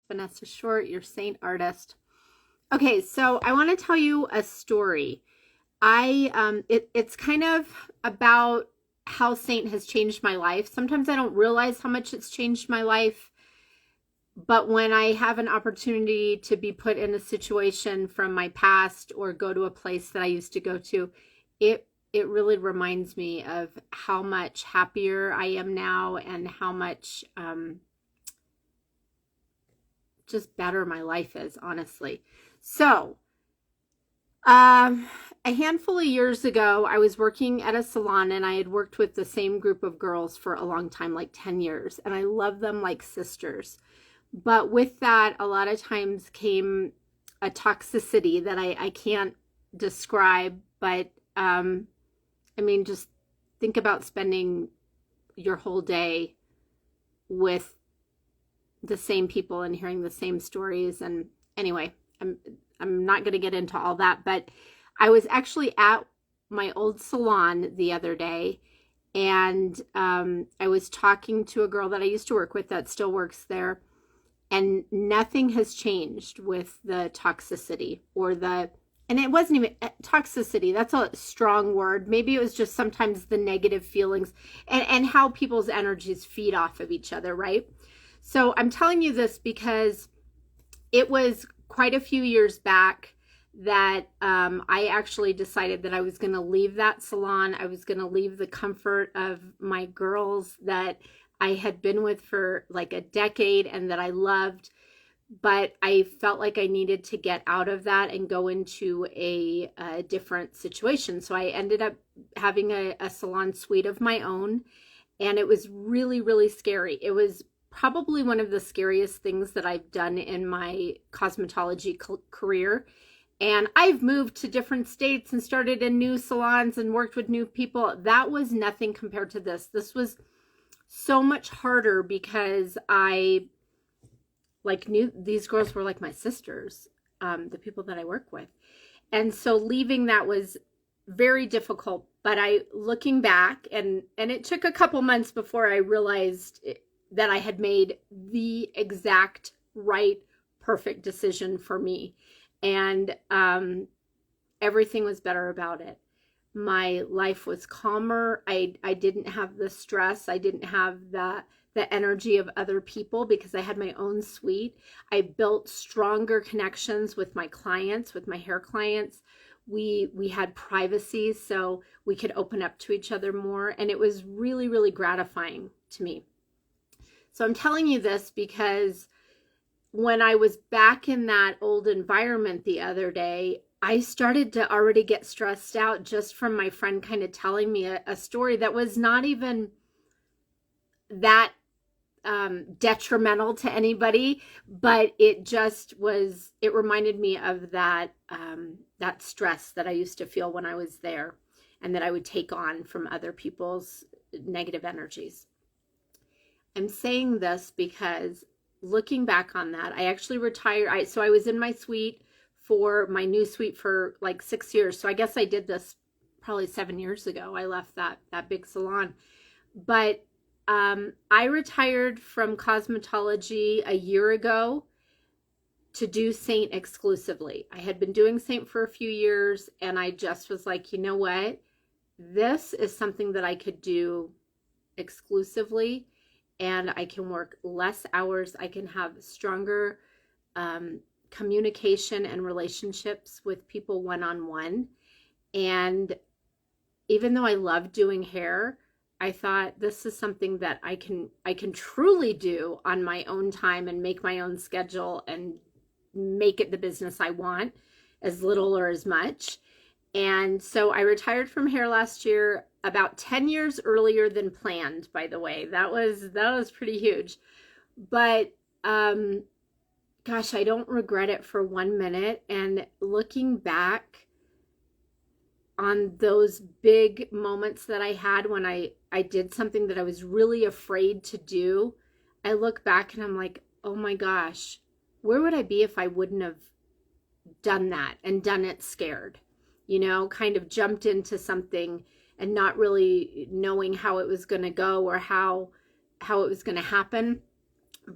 Vanessa Short, your Seint artist. Okay, so I want to tell you a story. It's kind of about how Seint has changed my life. Sometimes I don't realize how much it's changed my life, but when I have an opportunity to be put in a situation from my past or go to a place that I used to go to, it really reminds me of how much happier I am now and how much just better my life is, honestly. So, um, a handful of years ago, I was working at a salon and I had worked with the same group of girls for a long time, like 10 years, and I love them like sisters. But with that, a lot of times came a toxicity that I can't describe, but I mean, just think about spending your whole day with the same people and hearing the same stories. And anyway, I'm not going to get into all that, but I was actually at my old salon the other day, and I was talking to a girl that I used to work with that still works there, and nothing has changed with the toxicity or the, and it wasn't even toxicity, that's a strong word. Maybe it was just sometimes the negative feelings and how people's energies feed off of each other, right? So I'm telling you this because it was quite a few years back that I actually decided that I was going to leave that salon. I was going to leave the comfort of my girls that I had been with for like a decade and that I loved, but I felt like I needed to get out of that and go into a different situation. So I ended up having a salon suite of my own, and it was really, really scary. It was probably one of the scariest things that I've done in my cosmetology career. And I've moved to different states and started in new salons and worked with new people. That was nothing compared to this. This was so much harder because I like knew these girls were like my sisters, the people that I work with. And so leaving that was very difficult. But I, looking back, and it took a couple months before I realized that I had made the exact right, perfect decision for me. And everything was better about it. My life was calmer. I didn't have the stress. I didn't have the energy of other people because I had my own suite. I built stronger connections with my clients, with my hair clients. We had privacy, so we could open up to each other more, and it was really, really gratifying to me. So I'm telling you this because when I was back in that old environment the other day, I started to already get stressed out just from my friend kind of telling me a story that was not even that detrimental to anybody, but it just was, it reminded me of that, that stress that I used to feel when I was there and that I would take on from other people's negative energies. I'm saying this because looking back on that, I actually retired. So I was in my suite for my new suite for like 6 years. So I guess I did this probably 7 years ago. I left that big salon. But I retired from cosmetology a year ago to do Seint exclusively. I had been doing Seint for a few years, and I just was like, you know what? This is something that I could do exclusively, and I can work less hours. I can have stronger communication and relationships with people one-on-one. And even though I love doing hair, I thought this is something that I can truly do on my own time and make my own schedule and make it the business I want, as little or as much. And so I retired from hair last year, about 10 years earlier than planned, by the way. That was pretty huge. But gosh, I don't regret it for 1 minute. And looking back on those big moments that I had when I did something that I was really afraid to do, I look back and I'm like, oh my gosh, where would I be if I wouldn't have done that and done it scared? You know, kind of jumped into something and not really knowing how it was going to go or how it was going to happen.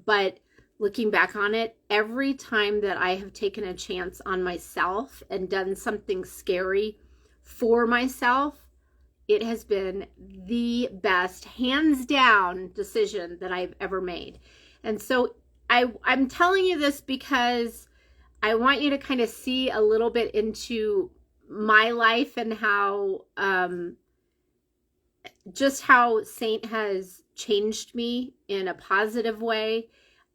But looking back on it, every time that I have taken a chance on myself and done something scary for myself, it has been the best, hands down decision that I've ever made. And so I'm telling you this because I want you to kind of see a little bit into my life and how, just how Seint has changed me in a positive way.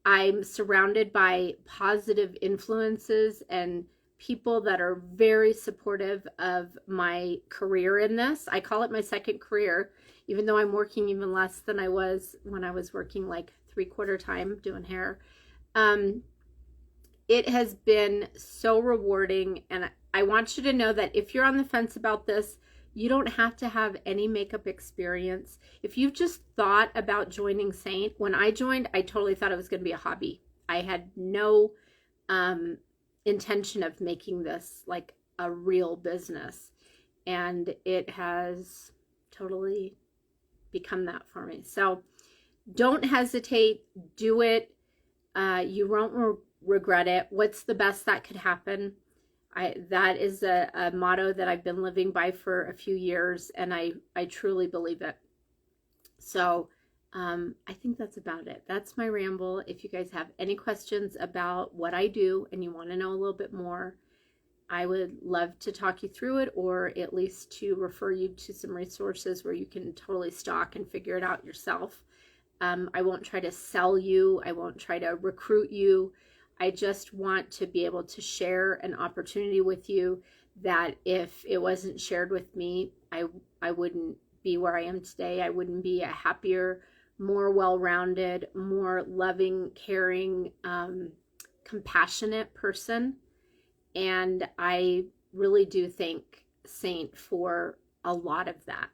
I'm surrounded by positive influences and people that are very supportive of my career in this. I call it my second career, even though I'm working even less than I was when I was working like 3/4 time doing hair. It has been so rewarding, and I want you to know that if you're on the fence about this, you don't have to have any makeup experience. If you've just thought about joining Seint, when I joined, I totally thought it was going to be a hobby. I had no intention of making this like a real business, and it has totally become that for me. So don't hesitate, do it. You won't regret it. What's the best that could happen? That is a motto that I've been living by for a few years, and I truly believe it. So I think that's about it. That's my ramble. If you guys have any questions about what I do and you want to know a little bit more, I would love to talk you through it, or at least to refer you to some resources where you can totally stalk and figure it out yourself. I won't try to sell you. I won't try to recruit you. I just want to be able to share an opportunity with you that if it wasn't shared with me, I wouldn't be where I am today. I wouldn't be a happier, more well-rounded, more loving, caring, compassionate person. And I really do thank Seint for a lot of that.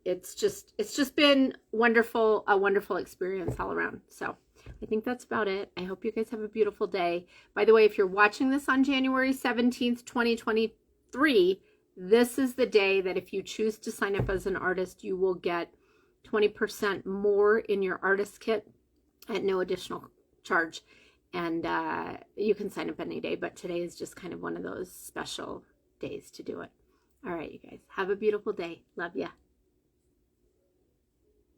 It's just been wonderful, a wonderful experience all around. So I think that's about it. I hope you guys have a beautiful day. By the way, if you're watching this on January 17th, 2023, this is the day that if you choose to sign up as an artist, you will get 20% more in your artist kit at no additional charge. And you can sign up any day, but today is just kind of one of those special days to do it. All right, you guys, have a beautiful day. Love ya.